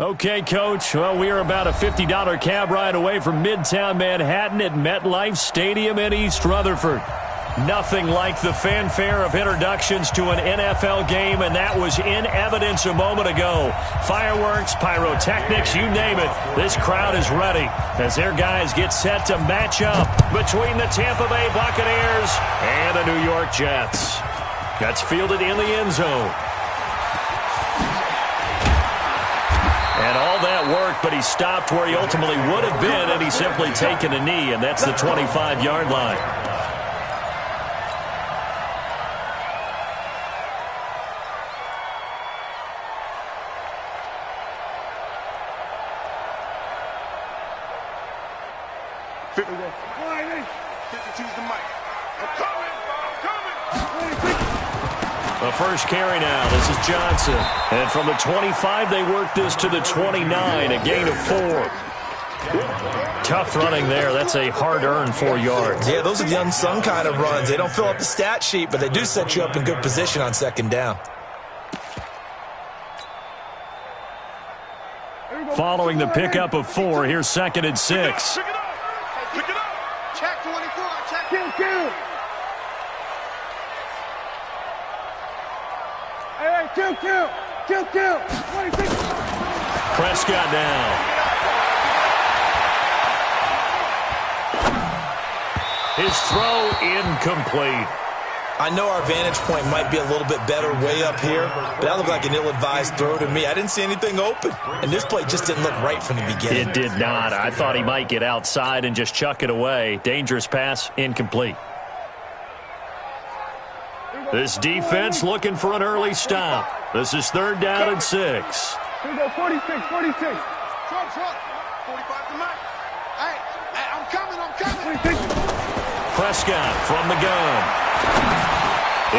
Okay, Coach. Well, we are about a $50 cab ride away from Midtown Manhattan at MetLife Stadium in East Rutherford. Nothing like the fanfare of introductions to an NFL game, and that was in evidence a moment ago. Fireworks, pyrotechnics, you name it. This crowd is ready as their guys get set to match up between the Tampa Bay Buccaneers and the New York Jets. That's fielded in the end zone. And all that worked, but he stopped where he ultimately would have been, and he's simply taken a knee, and that's the 25-yard line. The first carry now. This is Johnson. And from the 25, they work this to the 29, a gain of 4. Tough running there. That's a hard-earned 4 yards. Yeah, those are the unsung kind of runs. They don't fill up the stat sheet, but they do set you up in good position on second down. Following the pickup of 4, here's 2nd and 6. Pick it up. Check 24. Check. Kill. Hey, kill. 26. Prescott now. His throw incomplete. I know our vantage point might be a little bit better way up here, but that looked like an ill-advised throw to me. I didn't see anything open, and this play just didn't look right from the beginning. It did not. I thought he might get outside and just chuck it away. Dangerous pass, incomplete. This defense looking for an early stop. This is 3rd down and 6. Here we go, 46. Trump. 45 to Mike. Hey, I'm coming. Prescott from the gun.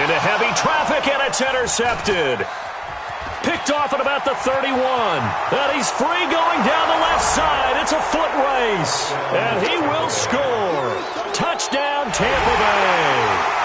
Into heavy traffic, and it's intercepted. Picked off at about the 31. And he's free going down the left side. It's a foot race. And he will score. Touchdown, Tampa Bay.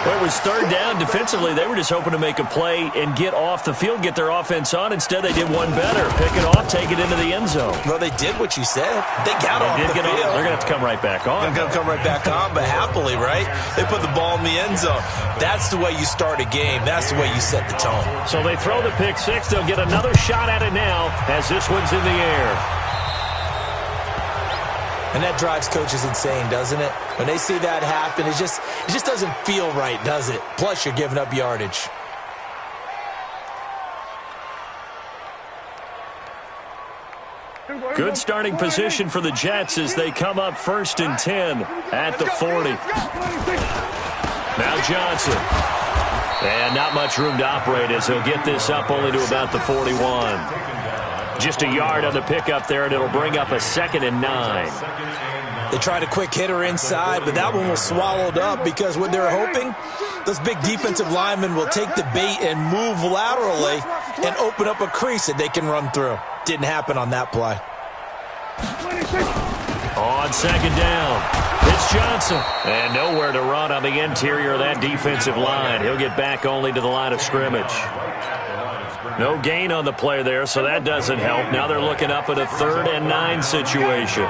Well, it was 3rd down. Defensively, they were just hoping to make a play and get off the field, get their offense on. Instead, they did one better. Pick it off, take it into the end zone. Well, they did what you said. They got off the field. They're going to have to come right back on. They're going to come right back on, but happily, right? They put the ball in the end zone. That's the way you start a game. That's the way you set the tone. So they throw the pick 6. They'll get another shot at it now as this one's in the air. And that drives coaches insane, doesn't it? When they see that happen, it just doesn't feel right, does it? Plus, you're giving up yardage. Good starting position for the Jets as they come up 1st and 10 at the 40. Now Johnson. And not much room to operate as he'll get this up only to about the 41. Just a yard on the pickup there, and it'll bring up a 2nd and 9. They tried a quick hitter inside, but that one was swallowed up because what they're hoping, those big defensive linemen will take the bait and move laterally and open up a crease that they can run through. Didn't happen on that play. On 2nd down, it's Johnson. And nowhere to run on the interior of that defensive line. He'll get back only to the line of scrimmage. No gain on the play there, so that doesn't help. Now they're looking up at a 3rd and 9 situation. On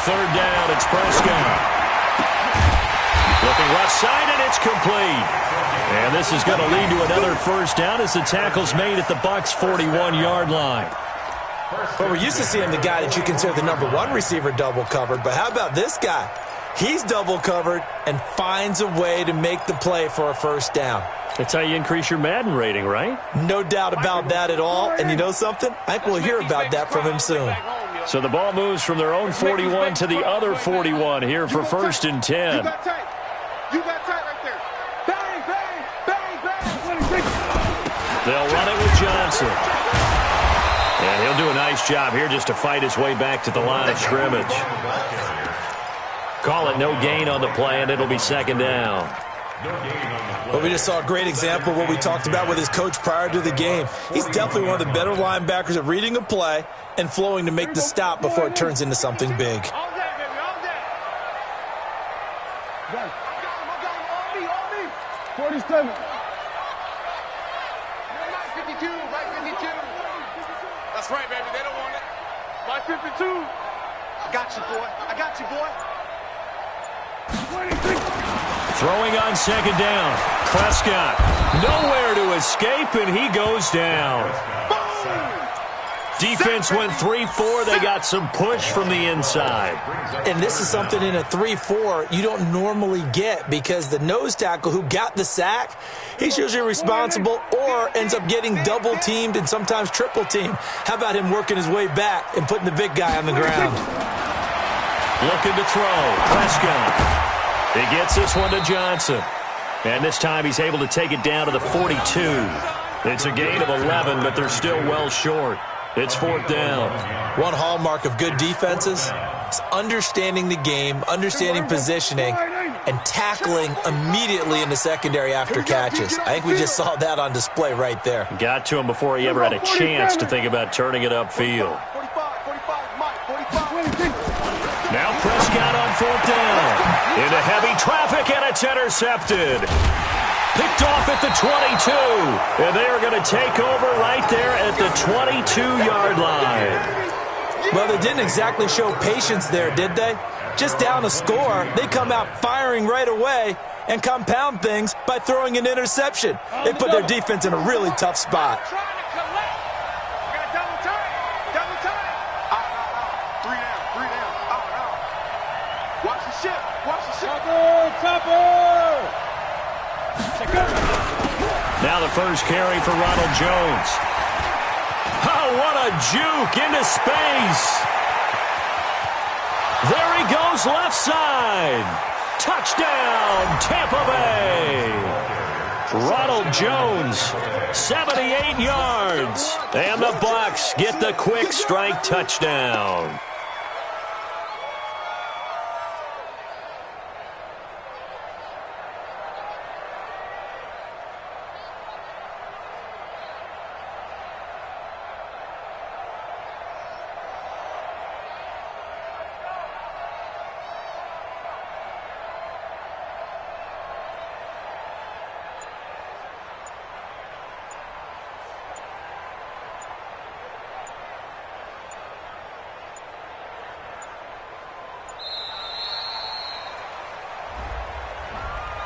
3rd down, it's Prescott. Looking left side, and it's complete. And this is going to lead to another 1st down as the tackle's made at the Bucs' 41-yard line. But we're used to seeing the guy that you consider the #1 receiver double covered, but how about this guy? He's double covered and finds a way to make the play for a 1st down. That's how you increase your Madden rating, right? No doubt about that at all. And you know something? I think we'll hear about that from him soon. So the ball moves from their own 41 to the other 41 here for 1st and 10. You got tight right there. Bang. They'll run it with Johnson. And he'll do a nice job here just to fight his way back to the line of scrimmage. Call it no gain on the play, and it'll be 2nd down. Well, we just saw a great example of what we talked about with his coach prior to the game. He's definitely one of the better linebackers at reading a play and flowing to make the stop before it turns into something big. 47. Right 52, right 52. That's right, baby. They don't want it. Right 52. I got you, boy. I got you, boy. 26. Throwing on second down. Prescott nowhere to escape, and he goes down. Defense went 3-4. They got some push from the inside. And this is something in a 3-4 you don't normally get, because the nose tackle who got the sack, he's usually responsible or ends up getting double-teamed and sometimes triple-teamed. How about him working his way back and putting the big guy on the ground? Looking to throw. Prescott. He gets this one to Johnson. And this time he's able to take it down to the 42. It's a gain of 11, but they're still well short. It's fourth down. One hallmark of good defenses is understanding the game, understanding positioning, and tackling immediately in the secondary after catches. I think we just saw that on display right there. Got to him before he ever had a chance to think about turning it upfield. Now Prescott on fourth down. Into heavy traffic, and it's intercepted. Picked off at the 22. And they are going to take over right there at the 22-yard line. Well, they didn't exactly show patience there, did they? Just down a score, they come out firing right away and compound things by throwing an interception. They put their defense in a really tough spot. Now the first carry for Ronald Jones. Oh, what a juke into space. There he goes left side. Touchdown, Tampa Bay. Ronald Jones, 78 yards. And the Bucs get the quick strike touchdown.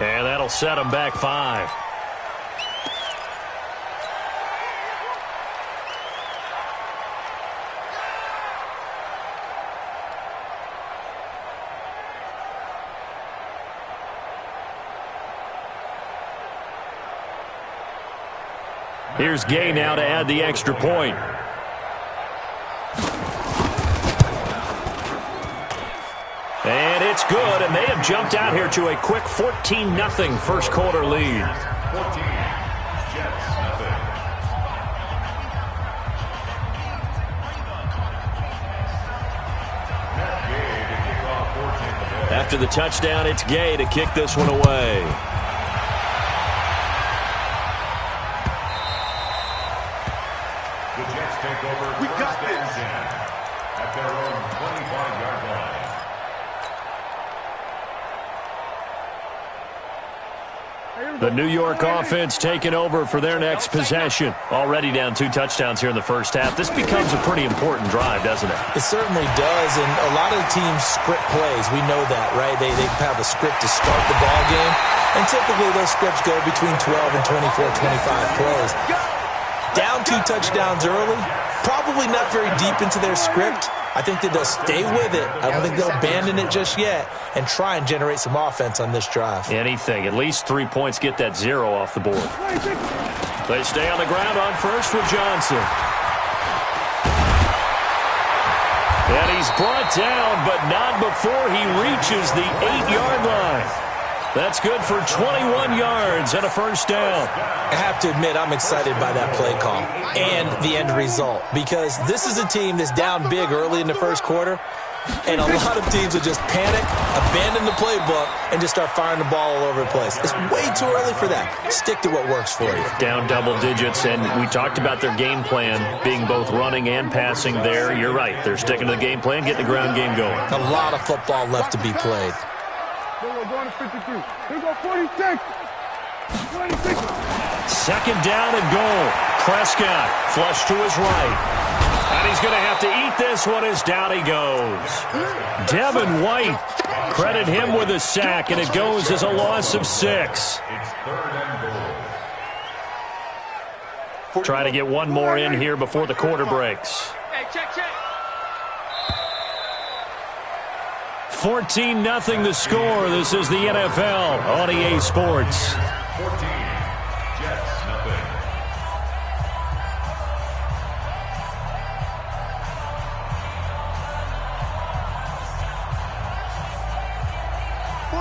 And that'll set them back 5. Here's Gay now to add the extra point. And it's good, and they have jumped out here to a quick 14-0 first quarter lead. 14, Jets, nothing. After the touchdown, it's Gay to kick this one away. The Jets take over. We got this. At their own 25-yard line. The New York offense taking over for their next possession. Already down 2 touchdowns here in the first half. This becomes a pretty important drive, doesn't it? It certainly does, and a lot of the teams script plays. We know that, right? They have a script to start the ball game, and typically those scripts go between 12 and 24, 25 plays. Down 2 touchdowns early, probably not very deep into their script. I think that they'll stay with it. I don't think they'll abandon it just yet and try and generate some offense on this drive. Anything. At least 3 points, get that 0 off the board. They stay on the ground on first with Johnson. And he's brought down, but not before he reaches the 8-yard line. That's good for 21 yards and a first down. I have to admit, I'm excited by that play call and the end result, because this is a team that's down big early in the first quarter, and a lot of teams will just panic, abandon the playbook, and just start firing the ball all over the place. It's way too early for that. Stick to what works for you. Down double digits, and we talked about their game plan being both running and passing there. You're right. They're sticking to the game plan, getting the ground game going. A lot of football left to be played. We're going to 53. Here we go, 46. Second down and goal. Prescott flush to his right. And he's going to have to eat this one as down he goes. Devin White, credit him with a sack, and it goes as a loss of 6. Try to get one more in here before the quarter breaks. Hey, check. 14-0 the score. This is the NFL on EA Sports. 14, Jets, nothing.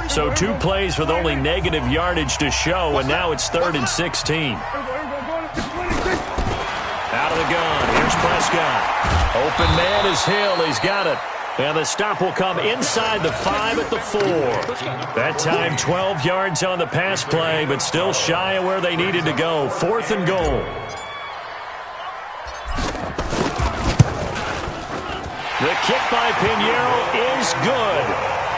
So 2 plays with only negative yardage to show, and now it's 3rd and 16. Out of the gun. Here's Prescott. Open man is Hill. He's got it. And the stop will come inside the 5 at the 4. That time 12 yards on the pass play, but still shy of where they needed to go. 4th and goal. The kick by Pinheiro is good.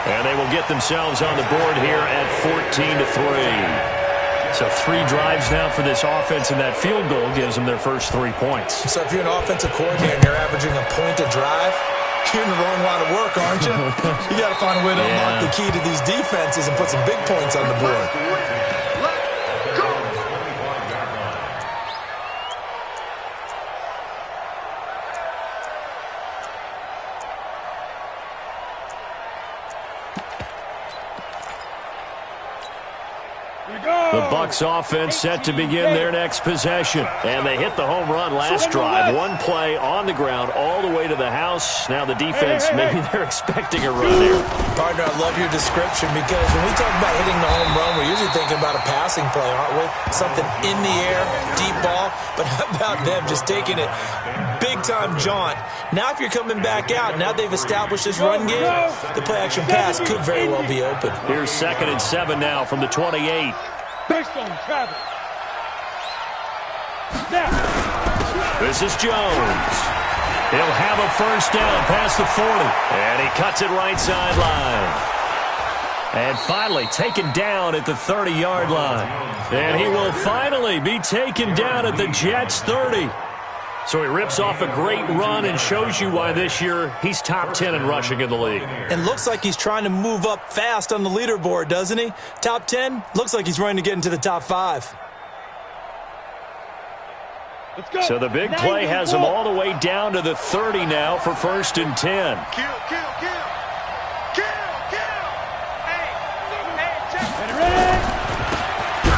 And they will get themselves on the board here at 14-3. So 3 drives now for this offense, and that field goal gives them their first 3 points. So if you're an offensive coordinator and you're averaging a point a drive, you're in the wrong line of work, aren't you? You got to find a way to unlock the key to these defenses and put some big points on the board. The Bucs offense set to begin their next possession. And they hit the home run last drive. 1 play on the ground all the way to the house. Now the defense, maybe they're expecting a run here. Partner, I love your description because when we talk about hitting the home run, we're usually thinking about a passing play, aren't we? Something in the air, deep ball. But how about them just taking it big-time jaunt? Now if you're coming back out, now they've established this run game, the play-action pass could very well be open. Here's 2nd and 7 now from the 28. Based on Travis. This is Jones. He'll have a first down past the 40. And he cuts it right sideline. And finally taken down at the 30-yard line. And he will finally be taken down at the Jets' 30. So he rips off a great run and shows you why this year he's top 10 in rushing in the league. And looks like he's trying to move up fast on the leaderboard, doesn't he? Top 10, looks like he's running to get into the top 5. Let's go. So the big play has him all the way down to the 30 now for 1st and 10. Kill. Hey, check.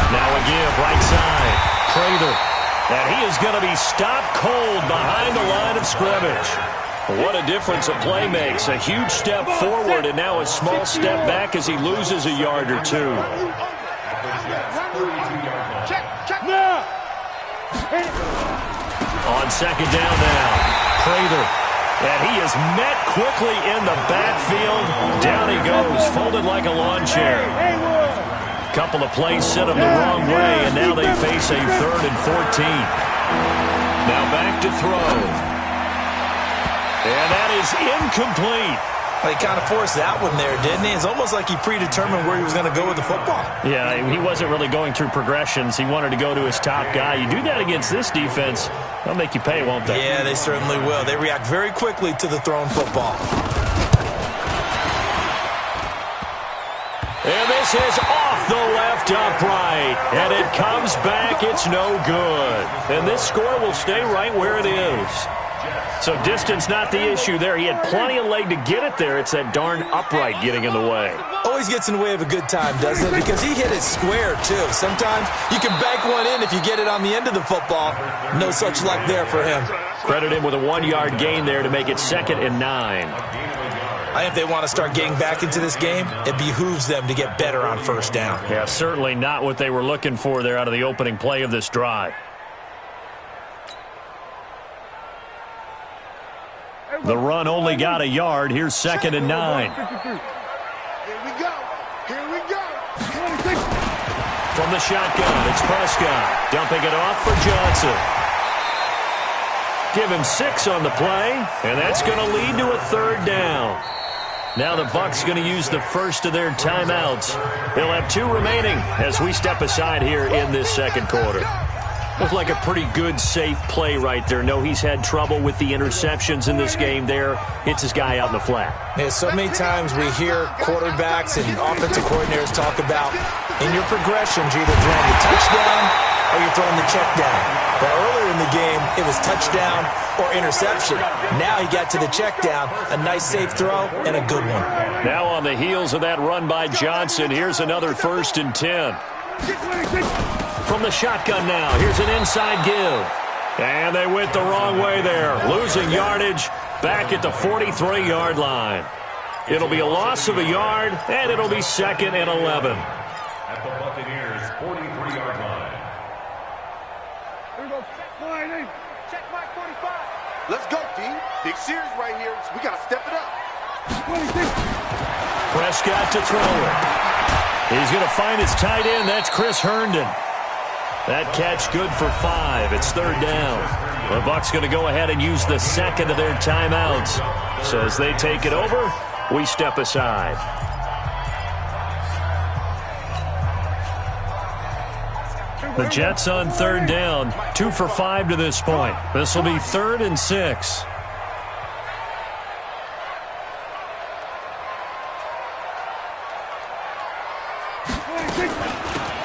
Now a give right side. Prater. And he is going to be stopped cold behind the line of scrimmage. What a difference a play makes. A huge step forward and now a small step back as he loses a yard or 2. Check. Now. On 2nd down now. Prater. And he is met quickly in the backfield. Down he goes, folded like a lawn chair. Couple of plays sent him the wrong way, and now they face a 3rd and 14. Now back to throw. And that is incomplete. Well, he kind of forced that one there, didn't he? It's almost like he predetermined where he was going to go with the football. Yeah, he wasn't really going through progressions. He wanted to go to his top guy. You do that against this defense, they'll make you pay, won't they? Yeah, they certainly will. They react very quickly to the thrown football. And this is off the left upright. And it comes back. It's no good. And this score will stay right where it is. So distance not the issue there. He had plenty of leg to get it there. It's that darn upright getting in the way. Always gets in the way of a good time, doesn't it? Because he hit it square, too. Sometimes you can bank one in if you get it on the end of the football. No such luck there for him. Credit him with a 1-yard gain there to make it 2nd and 9. If they want to start getting back into this game, it behooves them to get better on 1st down. Yeah, certainly not what they were looking for there out of the opening play of this drive. The run only got a yard. Here's 2nd and 9. Here we go. From the shotgun, it's Prescott. Dumping it off for Johnson. Give him 6 on the play, and that's going to lead to a 3rd down. Now the Bucs going to use the first of their timeouts. They'll have 2 remaining as we step aside here in this second quarter. Looks like a pretty good, safe play right there. No, he's had trouble with the interceptions in this game there. Hits his guy out in the flat. Yeah, so many times we hear quarterbacks and offensive coordinators talk about in your progressions, you're either throwing the touchdown or you're throwing the check down. But earlier in the game, it was touchdown or interception. Now he got to the check down, a nice safe throw, and a good one. Now on the heels of that run by Johnson, here's another 1st and 10. From the shotgun now, here's an inside give. And they went the wrong way there, losing yardage back at the 43-yard line. It'll be a loss of a yard, and it'll be 2nd and 11. At the Buccaneers' 43-yard line. Here we go. Check mark 45. Let's go, team. Big series right here, so we got to step it up. Prescott to throw it. He's going to find his tight end. That's Chris Herndon. That catch good for 5. It's 3rd down. The Bucs going to go ahead and use the second of their timeouts. So as they take it over, we step aside. The Jets on 3rd down. 2 for 5 to this point. This will be 3rd and 6.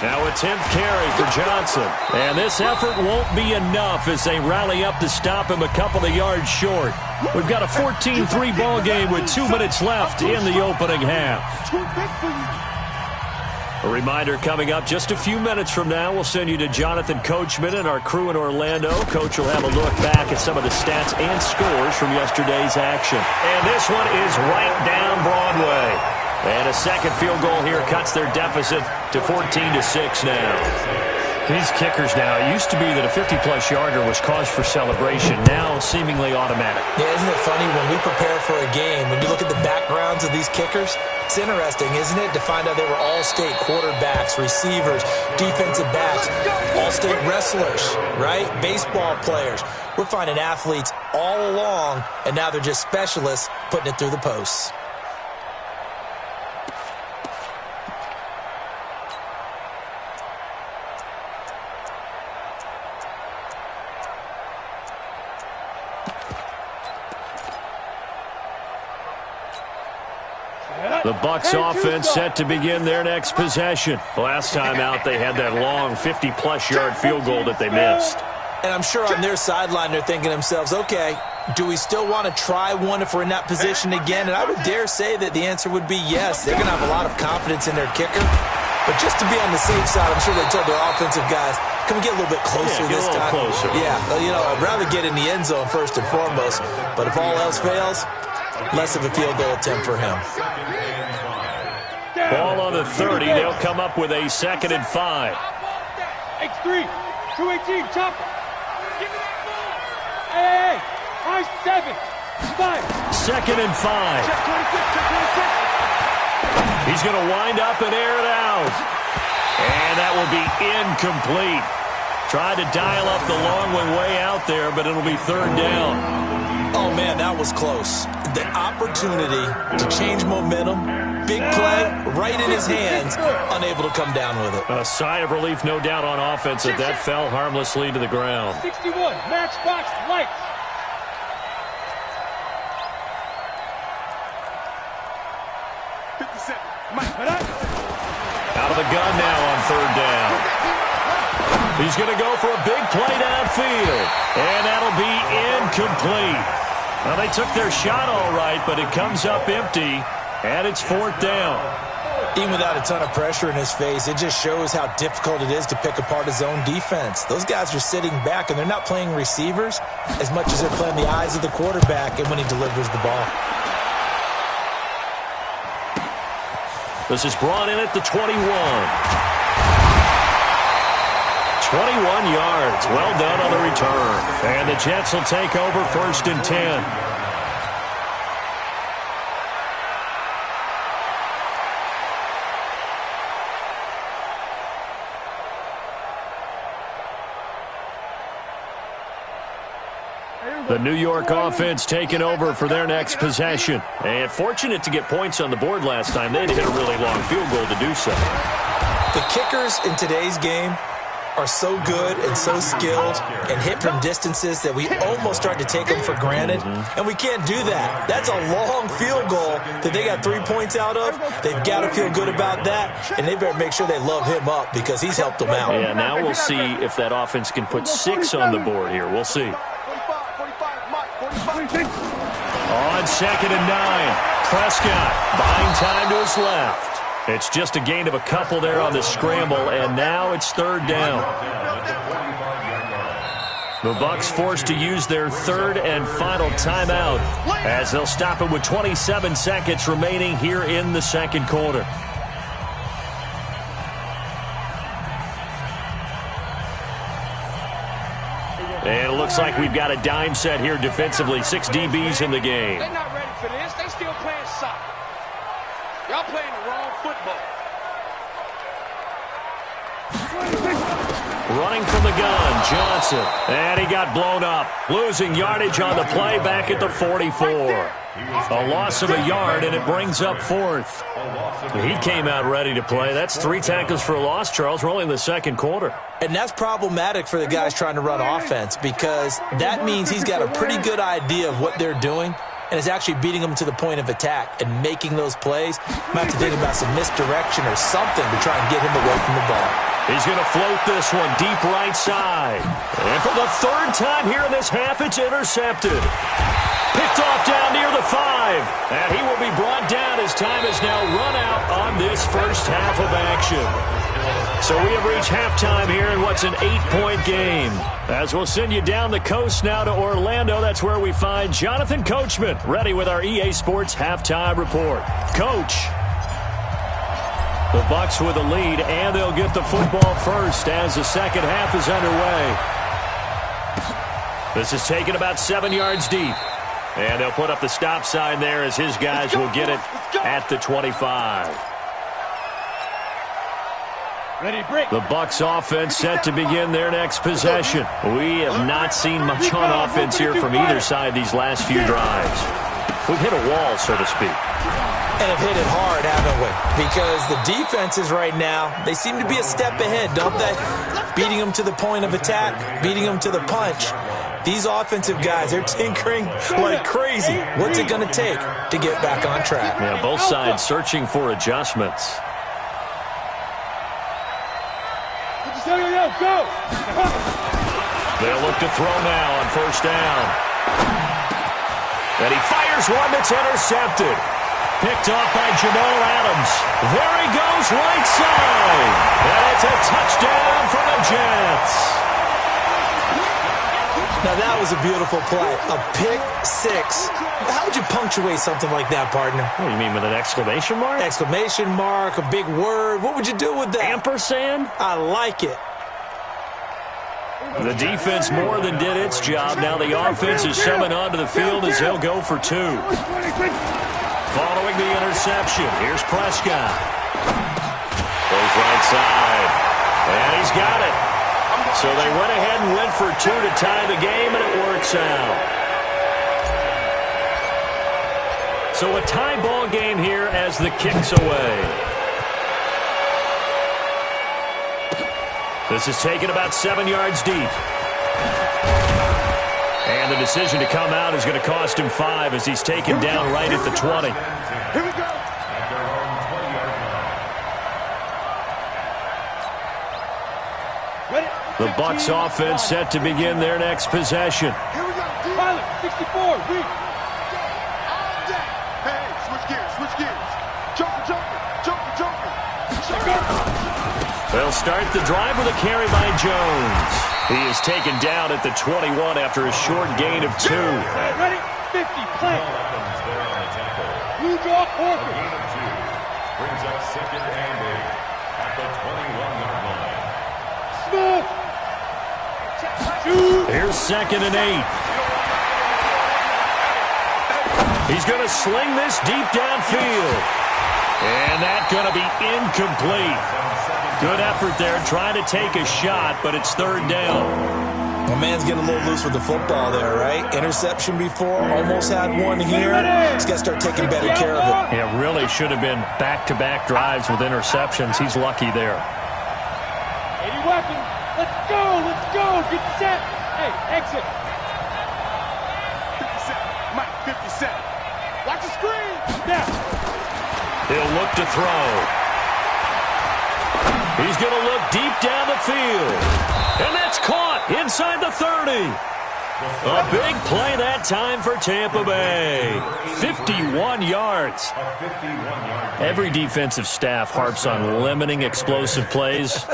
Now a 10th carry for Johnson. And this effort won't be enough as they rally up to stop him a couple of yards short. We've got a 14-3 ball game with 2 minutes left in the opening half. A reminder coming up just a few minutes from now. We'll send you to Jonathan Coachman and our crew in Orlando. Coach will have a look back at some of the stats and scores from yesterday's action. And this one is right down Broadway. And a second field goal here cuts their deficit to 14-6 now. These kickers now, it used to be that a 50-plus yarder was cause for celebration. Now seemingly automatic. Yeah, isn't it funny when we prepare for a game, when you look at the backgrounds of these kickers, it's interesting, isn't it, to find out they were all-state quarterbacks, receivers, defensive backs, all-state wrestlers, right? Baseball players. We're finding athletes all along, and now they're just specialists putting it through the posts. The Bucs offense set to begin their next possession. Last time out, they had that long 50-plus yard field goal that they missed. And I'm sure on their sideline they're thinking to themselves, okay, do we still want to try one if we're in that position again? And I would dare say that the answer would be yes. They're going to have a lot of confidence in their kicker. But just to be on the safe side, I'm sure they told their offensive guys, can we get a little bit closer this time? Closer. Yeah, you know, I'd rather get in the end zone first and foremost. But if all else fails, less of a field goal attempt for him. Ball on the 30. They'll come up with a 2nd and 5. X3, 218, chopper. Give me that ball. Hey, I-7, 5. 2nd and 5. Check 26, check 26. He's going to wind up and air it out. And that will be incomplete. Tried to dial up the long one way out there, but it'll be 3rd down. Oh, man, that was close. The opportunity to change momentum, big play, right in his hands, unable to come down with it. A sigh of relief, no doubt, on offense that that fell harmlessly to the ground. 61, matchbox, lights. Out of the gun now on 3rd down. He's going to go for a big play downfield, and that'll be incomplete. Well, they took their shot all right, but it comes up empty, and it's 4th down. Even without a ton of pressure in his face, it just shows how difficult it is to pick apart his own defense. Those guys are sitting back, and they're not playing receivers as much as they're playing the eyes of the quarterback and when he delivers the ball. This is brought in at the 21. 21 yards. Well done on the return. And the Jets will take over 1st and 10. The New York offense taking over for their next possession. And fortunate to get points on the board last time. They had to hit a really long field goal to do so. The kickers in today's game are so good and so skilled and hit from distances that we almost start to take them for granted. And we can't do that. That's a long field goal that they got 3 points out of. They've got to feel good about that, and they better make sure they love him up because he's helped them out. Yeah, now we'll see if that offense can put 6 on the board here. We'll see. On 2nd and 9, Prescott buying time to his left. It's just a gain of a couple there on the scramble, and now it's 3rd down. The Bucs forced to use their 3rd and final timeout as they'll stop it with 27 seconds remaining here in the 2nd quarter. And it looks like we've got a dime set here defensively. 6 DBs in the game. They're not ready for this. They still playing soccer. Y'all playing the wrong football. Running from the gun, Johnson. And he got blown up. Losing yardage on the play back at the 44. A loss of a yard, and it brings up 4th. He came out ready to play. That's 3 tackles for a loss, Charles. We're only in the 2nd quarter. And that's problematic for the guys trying to run offense because that means he's got a pretty good idea of what they're doing and is actually beating them to the point of attack and making those plays. Might have to think about some misdirection or something to try and get him away from the ball. He's going to float this one deep right side. And for the 3rd time here in this half, it's intercepted. Picked off down near the 5. And he will be brought down as time has now run out on this first half of action. So we have reached halftime here in what's an 8-point game. As we'll send you down the coast now to Orlando, that's where we find Jonathan Coachman, ready with our EA Sports halftime report. Coach. The Bucs with a lead, and they'll get the football first as the 2nd half is underway. This is taken about 7 yards deep. And they'll put up the stop sign there as his guys will get it at the 25. The Bucs offense set to begin their next possession. We have not seen much on offense here from either side these last few drives. We've hit a wall, so to speak. And have hit it hard, haven't we? Because the defenses right now, they seem to be a step ahead, don't they? Beating them to the point of attack, beating them to the punch. These offensive guys, they're tinkering like crazy. What's it going to take to get back on track? Yeah, both sides searching for adjustments. They'll look to throw now on 1st down. And he fires one that's intercepted. Picked off by Jamal Adams. There he goes, right side. And it's a touchdown for the Jets. Now, that was a beautiful play. A pick 6. How would you punctuate something like that, partner? What do you mean, with an exclamation mark? Exclamation mark, a big word. What would you do with that? Ampersand? I like it. The defense more than did its job. Now the offense is summoned onto the field as he'll go for 2. Following the interception, here's Prescott. Goes right side. And he's got it. So they went ahead and went for 2 to tie the game, and it works out. So a tie ball game here as the kick's away. This is taken about 7 yards deep. And the decision to come out is going to cost him 5 as he's taken down right at the 20. Here we go. The Bucs offense set to begin their next possession. Here we go. Pilot, 64. We. Hey, switch gears, switch gears. Joker, joker, joker, joker. They'll start the drive with a carry by Jones. He is taken down at the 21 after a short gain of 2. Ready? 50, play. Blue draw, Orchard. Brings up 2nd and 8 at the 21-yard line. Smith. Here's 2nd and 8. He's going to sling this deep downfield. And that's going to be incomplete. Good effort there trying to take a shot, but it's 3rd down. My man's getting a little loose with the football there, right? Interception before, almost had one here. He's got to start taking better care of it. Yeah, really should have been back-to-back drives with interceptions. He's lucky there. 80 weapons. Let's go. Let's go. Get set. Hey, exit. 50 Cent. Mike, 50 Cent. Watch the screen. Now. He'll look to throw. He's going to look deep down the field. And that's caught inside the 30. A big play that time for Tampa Bay. 51 yards. Every defensive staff harps on limiting explosive plays.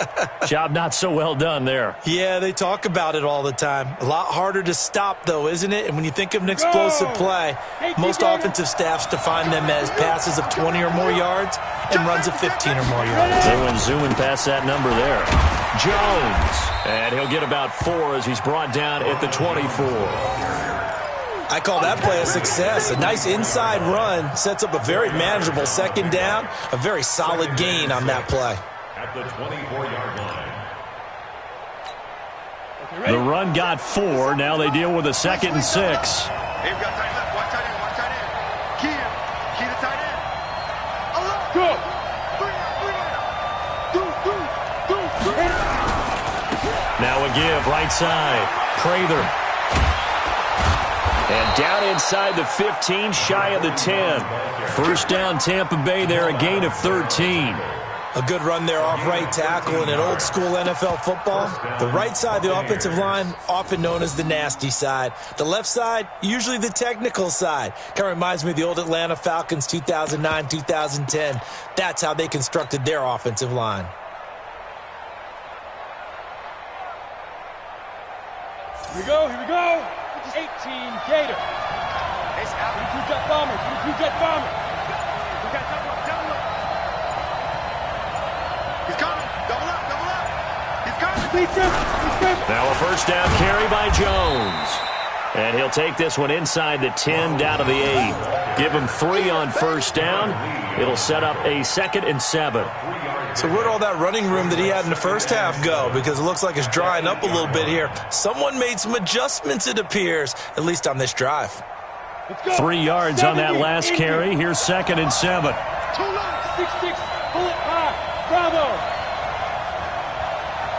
Job not so well done there. Yeah, they talk about it all the time. A lot harder to stop, though, isn't it? And when you think of an explosive play, most offensive staffs define them as passes of 20 or more yards and runs of 15 or more yards. They went zooming past that number there. Jones. And he'll get about 4 as he's brought down at the 24. I call that play a success. A nice inside run sets up a very manageable second down. A very solid gain on that play. At the 24-yard line. The run got 4. Now they deal with a 2nd and 6. Hey, we got tight left. Watch tight end. Watch tight end. Key to tight end. Go. Now a give, right side. Prather. And down inside the 15, shy of the 10. First down, Tampa Bay there, a gain of 13. A good run there off right tackle in an old school NFL football. The right side of the offensive line, often known as the nasty side. The left side, usually the technical side. Kind of reminds me of the old Atlanta Falcons 2009, 2010. That's how they constructed their offensive line. Here we go. Here we go. 18 Gator. 22 Jet Bomber. 22 Jet Bomber. We got double up. Double up. He's coming. Double up. Double up. He's coming. Now a first down carry by Jones. And he'll take this one inside the 10, down to the 8. Give him 3 on first down. It'll set up a 2nd and 7. So where'd all that running room that he had in the first half go? Because it looks like it's drying up a little bit here. Someone made some adjustments, it appears, at least on this drive. 3 yards on that last carry. Here's 2nd and 7. 6-6. Pull it high. Bravo.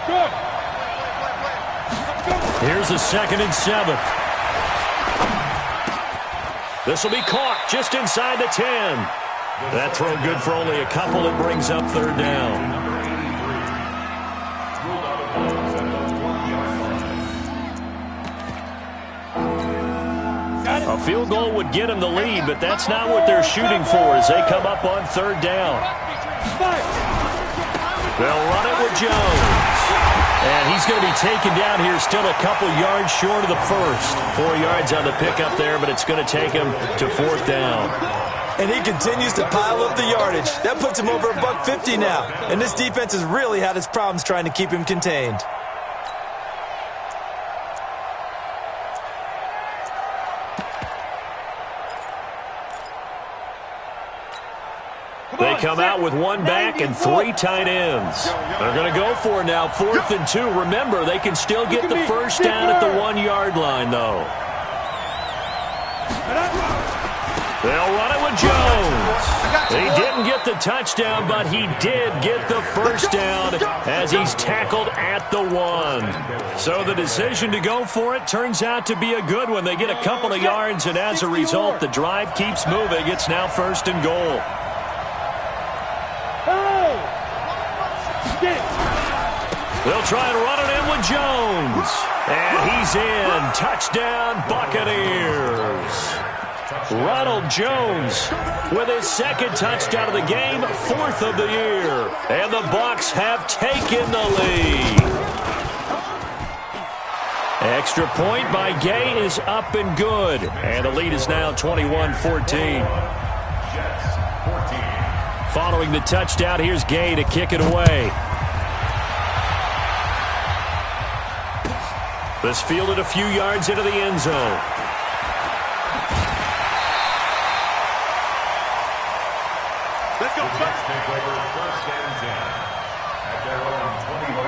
Good. Here's a 2nd and 7. This will be caught just inside the 10. That throw good for only a couple. It brings up 3rd down. A field goal would get him the lead, but that's not what they're shooting for as they come up on 3rd down. They'll run it with Jones. And he's going to be taken down here, still a couple yards short of the first. 4 yards on the pickup there, but it's going to take him to 4th down. And he continues to pile up the yardage. That puts him over $150 now. And this defense has really had its problems trying to keep him contained. They come out with 1 back and 3 tight ends. They're going to go for it now, 4th and 2. Remember, they can still get the first down at the 1-yard line, though. They'll run it with Jones. He didn't get the touchdown, but he did get the first down as he's tackled at the 1. So the decision to go for it turns out to be a good one. They get a couple of yards, and as a result, the drive keeps moving. It's now 1st and goal. They'll try and run it in with Jones. And he's in. Touchdown, Buccaneers. Ronald Jones with his 2nd touchdown of the game, 4th of the year. And the Bucs have taken the lead. Extra point by Gay is up and good. And the lead is now 21-14. Following the touchdown, here's Gay to kick it away. This fielded a few yards into the end zone. Let's go.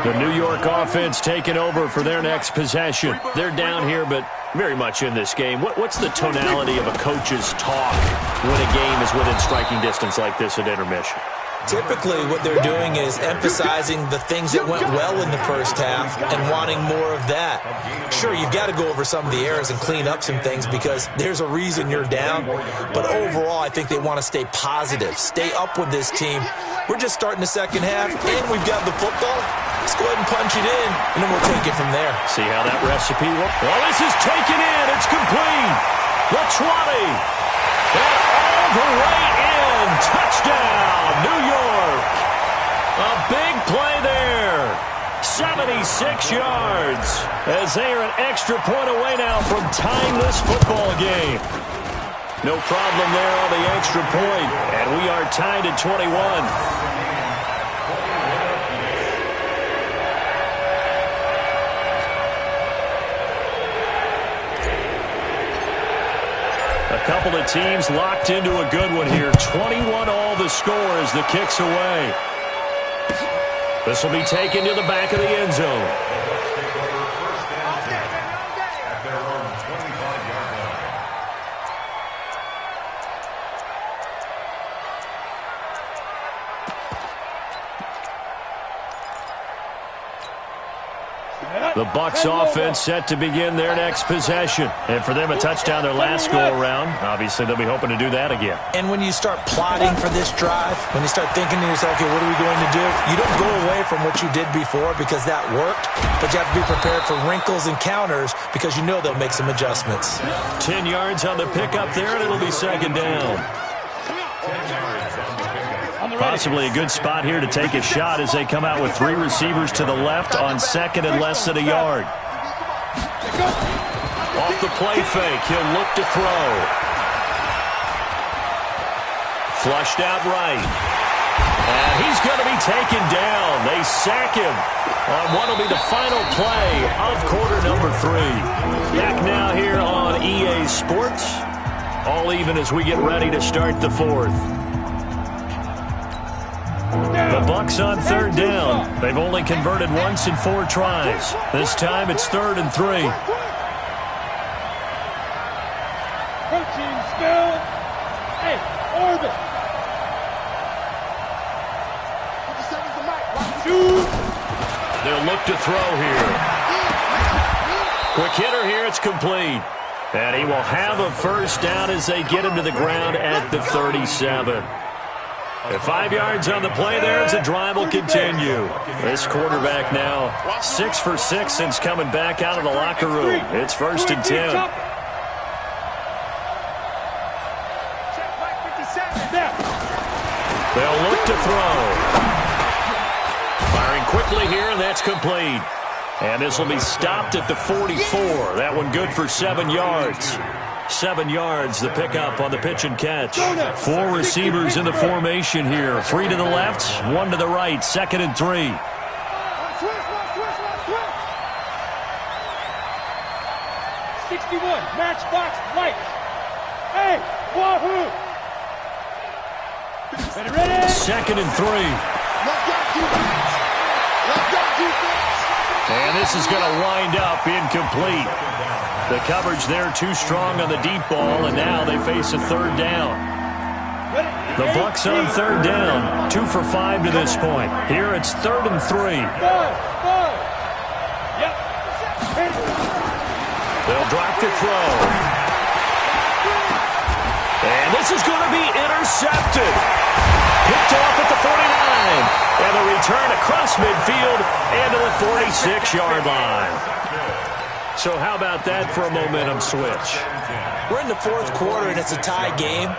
The New York offense taking over for their next possession. They're down here, but very much in this game. What's the tonality of a coach's talk when a game is within striking distance like this at intermission? Typically, what they're doing is emphasizing the things that went well in the first half and wanting more of that. Sure, you've got to go over some of the errors and clean up some things because there's a reason you're down. But overall, I think they want to stay positive, stay up with this team. We're just starting the second half, and we've got the football. Let's go ahead and punch it in, and then we'll take it from there. See how that recipe works? Well, this is taken in. It's complete. The 20. And all the way in. Touchdown, New York. A big play there. 76 yards as they are an extra point away now from tying this football game. No problem there on the extra point, and we are tied at 21. A couple of teams locked into a good one here. 21 all the score as the kick's away. This will be taken to the back of the end zone. The Bucs offense set to begin their next possession. And for them, a touchdown their last go-around. Obviously, they'll be hoping to do that again. And when you start plotting for this drive, when you start thinking to yourself, okay, what are we going to do? You don't go away from what you did before because that worked, but you have to be prepared for wrinkles and counters because you know they'll make some adjustments. 10 yards on the pickup there, and it'll be second down. Possibly a good spot here to take a shot as they come out with three receivers to the left on second and less than a yard. Off the play fake, he'll look to throw. Flushed out right. And he's going to be taken down. They sack him on what will be the final play of quarter number 3. Back now here on EA Sports. All even as we get ready to start the fourth. The Bucs on third down. They've only converted once in 4 tries. This time it's 3rd and 3. Coaching skill. Hey, orbit. They'll look to throw here. Quick hitter here. It's complete. And he will have a first down as they get him to the ground at the 37. At 5 yards on the play there as the drive will continue. This quarterback now 6 for 6 since coming back out of the locker room. It's 1st and 10. They'll look to throw. Firing quickly here, and that's complete. And this will be stopped at the 44. That one good for 7 yards. 7 yards, the pickup on the pitch and catch. 4 receivers in the formation here. 3 to the left, 1 to the right. 2nd and 3. Matchbox light. Hey, wahoo! Ready? 2nd and 3. And this is going to wind up incomplete. The coverage there too strong on the deep ball, and now they face a 3rd down. The Bucs on 3rd down, 2 for 5 to this point. Here it's 3rd and 3. They'll drop to throw. And this is going to be intercepted. Picked off at the 49. And the return across midfield and to the 46-yard line. So how about that for a momentum switch? We're in the 4th quarter, and it's a tie game.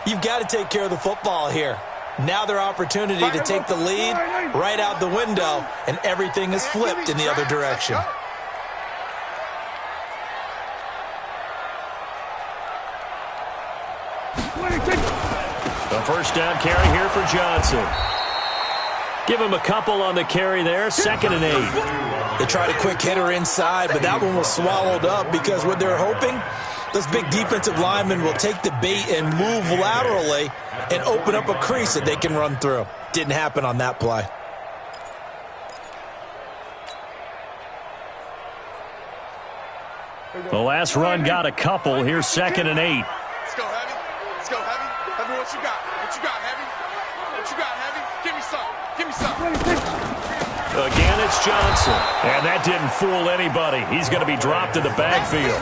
You've got to take care of the football here. Now their opportunity to take the lead right out the window, and everything is flipped in the other direction. The first down carry here for Johnson. Give him a couple on the carry there. 2nd and 8. They tried a quick hitter inside, but that one was swallowed up because what they're hoping, those big defensive linemen will take the bait and move laterally and open up a crease that they can run through. Didn't happen on that play. The last run got a couple. Here's 2nd and 8. Let's go, Heavy. Let's go, Heavy. Heavy, what you got? What you got, Heavy? What you got, Heavy? Give me some. Give me some. Again, it's Johnson. And that didn't fool anybody. He's going to be dropped in the backfield.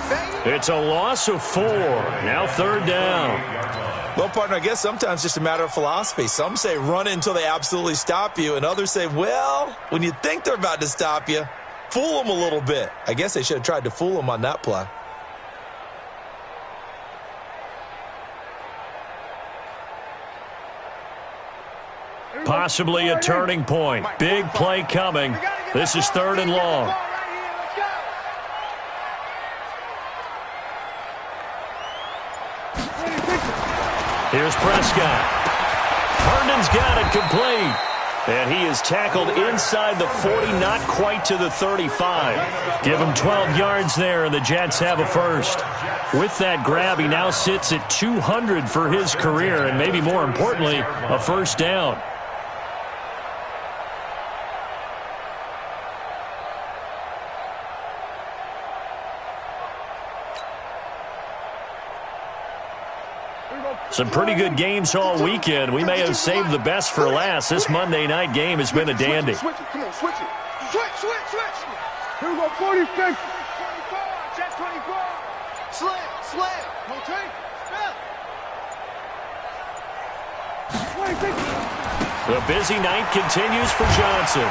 It's a loss of 4. Now 3rd down. Well, partner, I guess sometimes it's just a matter of philosophy. Some say run until they absolutely stop you, and others say, well, when you think they're about to stop you, fool them a little bit. I guess they should have tried to fool them on that play. Possibly a turning point. Big play coming. This is 3rd and long. Here's Prescott. Herndon's got it complete. And he is tackled inside the 40, not quite to the 35. Give him 12 yards there, and the Jets have a first. With that grab, he now sits at 200 for his career, and maybe more importantly, a first down. Some pretty good games all weekend. We may have saved the best for last. This Monday night game has been a dandy. Switch it. Come on, switch it. Switch. Here we go, 46. 24, Jet 24. Slam. Rotate. The busy night continues for Johnson.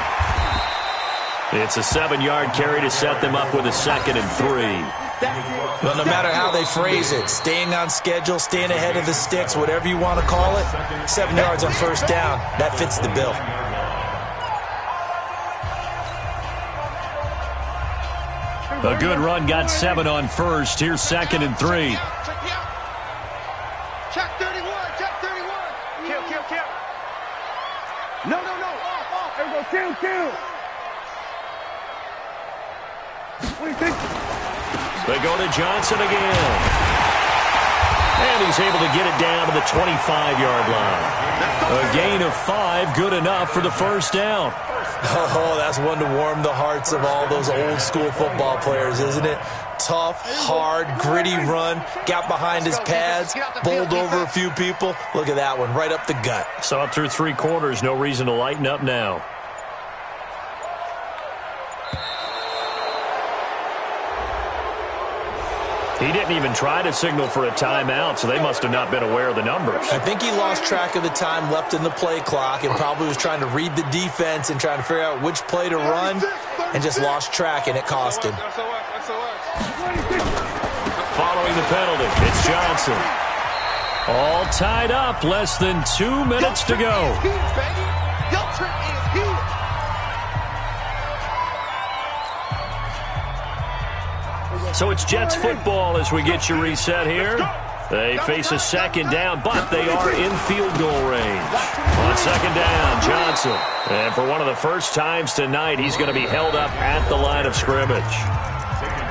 It's a 7-yard carry to set them up with a 2nd and 3. Well, no matter how they phrase it, staying on schedule, staying ahead of the sticks, whatever you want to call it, 7 yards on first down, that fits the bill. A good run got 7 on first. Here's 2nd and 3. Check 31. Kill. No. Off. Here we go, kill. 26. They go to Johnson again. And he's able to get it down to the 25-yard line. A gain of 5, good enough for the first down. Oh, that's one to warm the hearts of all those old-school football players, isn't it? Tough, hard, gritty run. Got behind his pads, bowled over a few people. Look at that one, right up the gut. Saw it through 3 quarters. No reason to lighten up now. He didn't even try to signal for a timeout, so they must have not been aware of the numbers. I think he lost track of the time left in the play clock and probably was trying to read the defense and trying to figure out which play to run and just lost track, and it cost him. Following the penalty, it's Johnson. All tied up, less than 2 minutes to go. So it's Jets football as we get you reset here. They face a 2nd down, but they are in field goal range. On 2nd down, Johnson. And for one of the first times tonight, he's going to be held up at the line of scrimmage.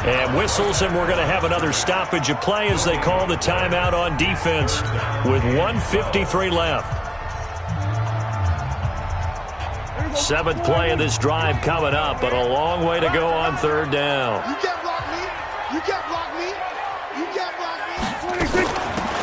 And whistles, and we're going to have another stoppage of play as they call the timeout on defense with 1:53 left. 7th play of this drive coming up, but a long way to go on 3rd down. You can't block me.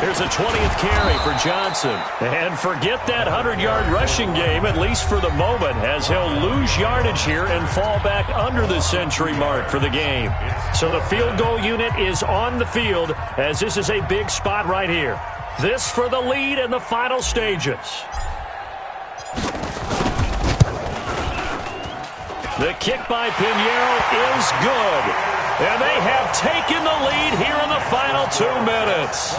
Here's a 20th carry for Johnson. And forget that 100-yard rushing game, at least for the moment, as he'll lose yardage here and fall back under the century mark for the game. So the field goal unit is on the field, as this is a big spot right here. This for the lead in the final stages. The kick by Pinheiro is good. And they have taken the lead here in the final 2 minutes.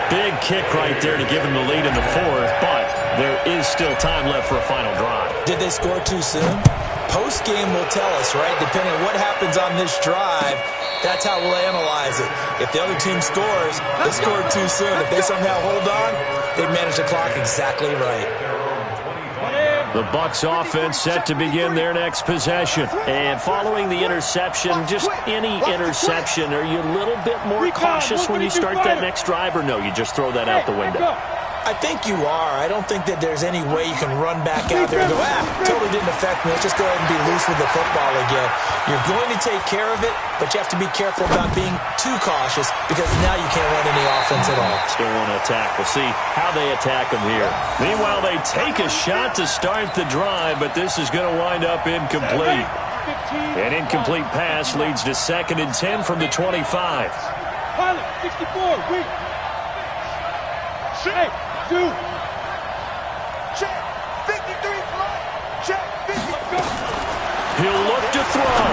Big kick right there to give them the lead in the 4th, but there is still time left for a final drive. Did they score too soon? Post-game will tell us, right? Depending on what happens on this drive, that's how we'll analyze it. If the other team scores, they scored too soon. If they somehow hold on, they manage the clock exactly right. The Bucs offense set to begin their next possession. And following the interception, just any interception, are you a little bit more cautious when you start that next drive, or no, you just throw that out the window? I think you are. I don't think that there's any way you can run back out there and go, totally didn't affect me. Let's just go ahead and be loose with the football again. You're going to take care of it, but you have to be careful about being too cautious because now you can't run any offense at all. Still want to attack. We'll see how they attack them here. Meanwhile, they take a shot to start the drive, but this is going to wind up incomplete. An incomplete pass leads to 2nd and 10 from the 25. Pilot, 64, wait. Hey, 2. Check. 53 fly. Check. 50. He'll look to throw.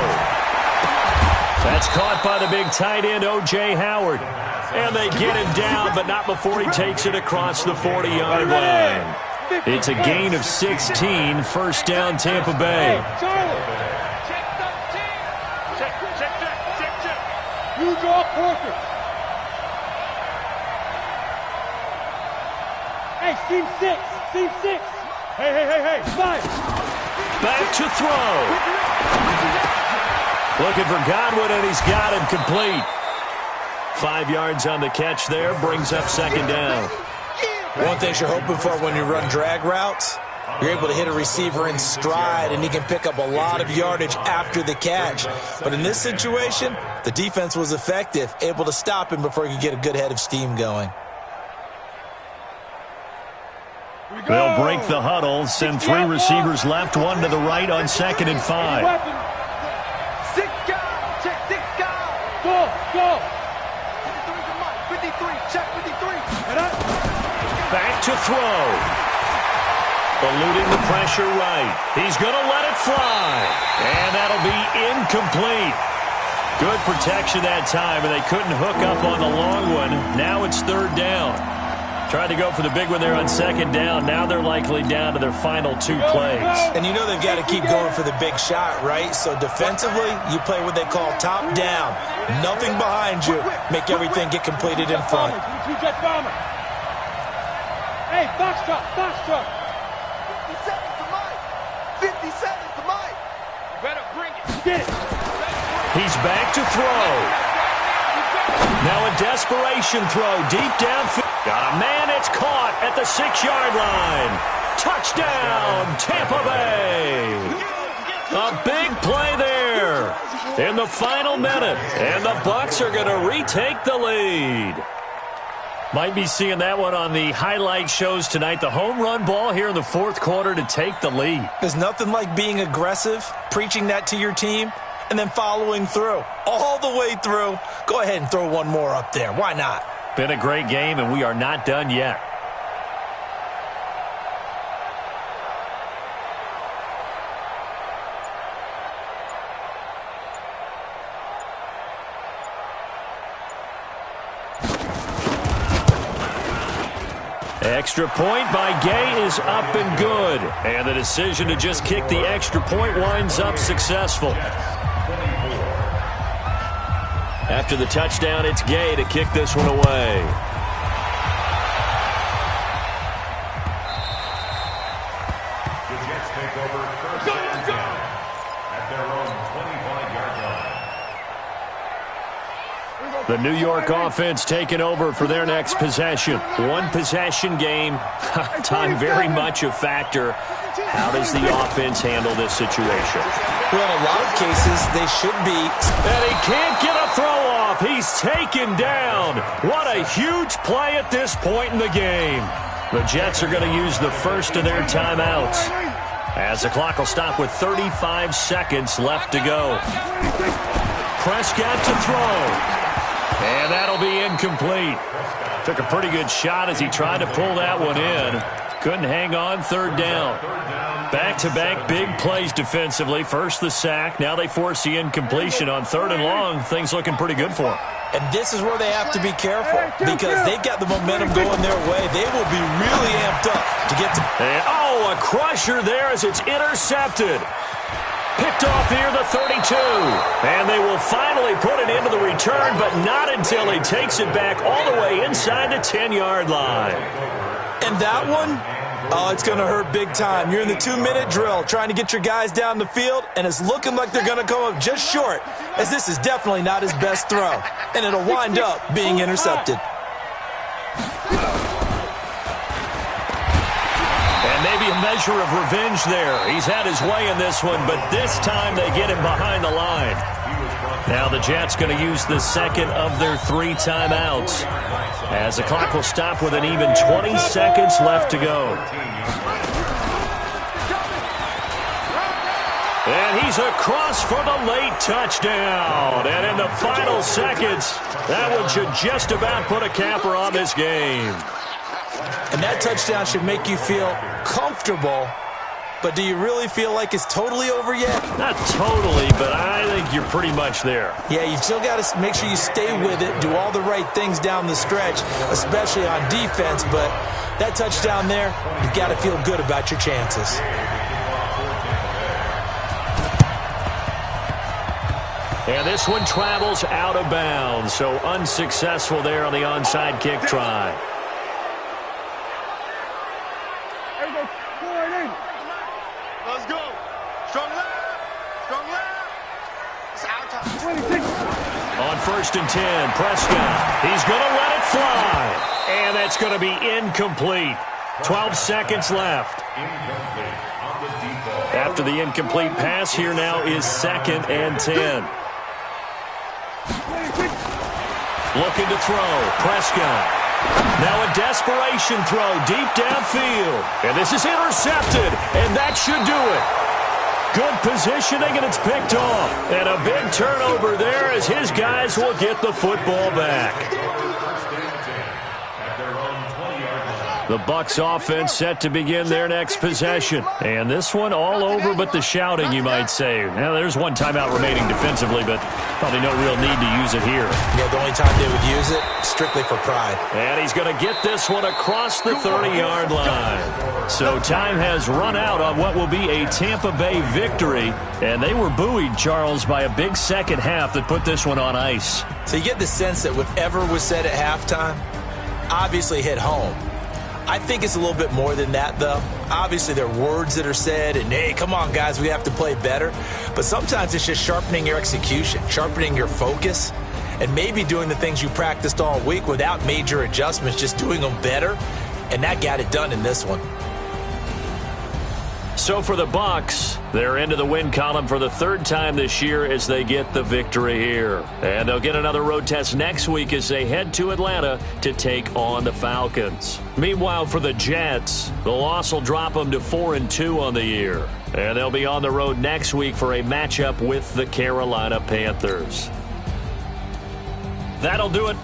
That's caught by the big tight end, O.J. Howard. And they get him down, but not before he takes it across the 40-yard line. It's a gain of 16, first down Tampa Bay. Hey, Charlie. Check 13. Check. You draw Porter. Hey, seam 6. Hey, 5. Back to throw. Looking for Godwin, and he's got him complete. 5 yards on the catch there, brings up 2nd down. One thing you're hoping for when you run drag routes, you're able to hit a receiver in stride, and he can pick up a lot of yardage after the catch. But in this situation, the defense was effective, able to stop him before he could get a good head of steam going. They'll break the huddle, send 3 receivers left, 1 to the right on 2nd and 5. 6 guys. Check 6 guys. Go. 53. Check 53. Back to throw. Eluding the pressure right. He's going to let it fly. And that'll be incomplete. Good protection that time, and they couldn't hook up on the long one. Now it's 3rd down. Tried to go for the big one there on 2nd down. Now they're likely down to their final 2 plays. And you know they've got to keep going for the big shot, right? So defensively, you play what they call top down. Nothing behind you. Make everything get completed in front. Hey, box truck. 57 to Mike. 57 to Mike. Better bring it. Get it. He's back to throw. Now a desperation throw deep downfield. Got a man, it's caught at the 6-yard line. Touchdown, Tampa Bay. A big play there in the final minute, and the Bucs are going to retake the lead. Might be seeing that one on the highlight shows tonight. The home run ball here in the 4th quarter to take the lead. There's nothing like being aggressive, preaching that to your team, and then following through. All the way through. Go ahead and throw one more up there. Why not? Been a great game, and we are not done yet. Extra point by Gay is up and good. And the decision to just kick the extra point winds up successful. After the touchdown, it's Gay to kick this one away. The Jets take over 1st and 10 at their own 25-yard line. The New York offense taking over for their next possession. 1-possession game. Time very much a factor. How does the offense handle this situation? Well, in a lot of cases, they should be. And he can't get a throw off. He's taken down. What a huge play at this point in the game. The Jets are going to use the first of their timeouts, as the clock will stop with 35 seconds left to go. Prescott to throw. And that'll be incomplete. Took a pretty good shot as he tried to pull that one in. Couldn't hang on, 3rd down. Back-to-back big plays defensively. First the sack. Now they force the incompletion on 3rd and long. Things looking pretty good for them. And this is where they have to be careful because they've got the momentum going their way. They will be really amped up to get to. And, a crusher there as it's intercepted. Picked off near the 32. And they will finally put it into the return, but not until he takes it back all the way inside the 10-yard line. And that one, it's going to hurt big time. You're in the 2-minute drill trying to get your guys down the field, and it's looking like they're going to come up just short, as this is definitely not his best throw. And it'll wind up being intercepted. measure of revenge there. He's had his way in this one, but this time they get him behind the line. Now the Jets going to use the second of their 3 timeouts, as the clock will stop with an even 20 seconds left to go. And he's across for the late touchdown. And in the final seconds, that one should just about put a capper on this game. And that touchdown should make you feel comfortable. But do you really feel like it's totally over yet? Not totally, but I think you're pretty much there. Yeah, you've still got to make sure you stay with it, do all the right things down the stretch, especially on defense. But that touchdown there, you've got to feel good about your chances. And this one travels out of bounds, so unsuccessful there on the onside kick try. Let's go. Strong left. Strong left. It's our time. On 1st and 10, Prescott. He's going to let it fly. And that's going to be incomplete. 12 seconds left. After the incomplete pass, here now is 2nd and 10. Looking to throw. Prescott. Now a desperation throw deep downfield. And this is intercepted. And that should do it. Good positioning, and it's picked off. And a big turnover there as his guys will get the football back. The Bucs offense set to begin their next possession. And this one all over but the shouting, you might say. Now, there's one timeout remaining defensively, but probably no real need to use it here. Yeah, the only time they would use it, strictly for pride. And he's going to get this one across the 30-yard line. So time has run out on what will be a Tampa Bay victory. And they were buoyed, Charles, by a big second half that put this one on ice. So you get the sense that whatever was said at halftime obviously hit home. I think it's a little bit more than that, though. Obviously, there are words that are said, and, hey, come on, guys, we have to play better. But sometimes it's just sharpening your execution, sharpening your focus, and maybe doing the things you practiced all week without major adjustments, just doing them better. And that got it done in this one. So for the Bucs, they're into the win column for the 3rd time this year as they get the victory here. And they'll get another road test next week as they head to Atlanta to take on the Falcons. Meanwhile, for the Jets, the loss will drop them to 4-2 on the year. And they'll be on the road next week for a matchup with the Carolina Panthers. That'll do it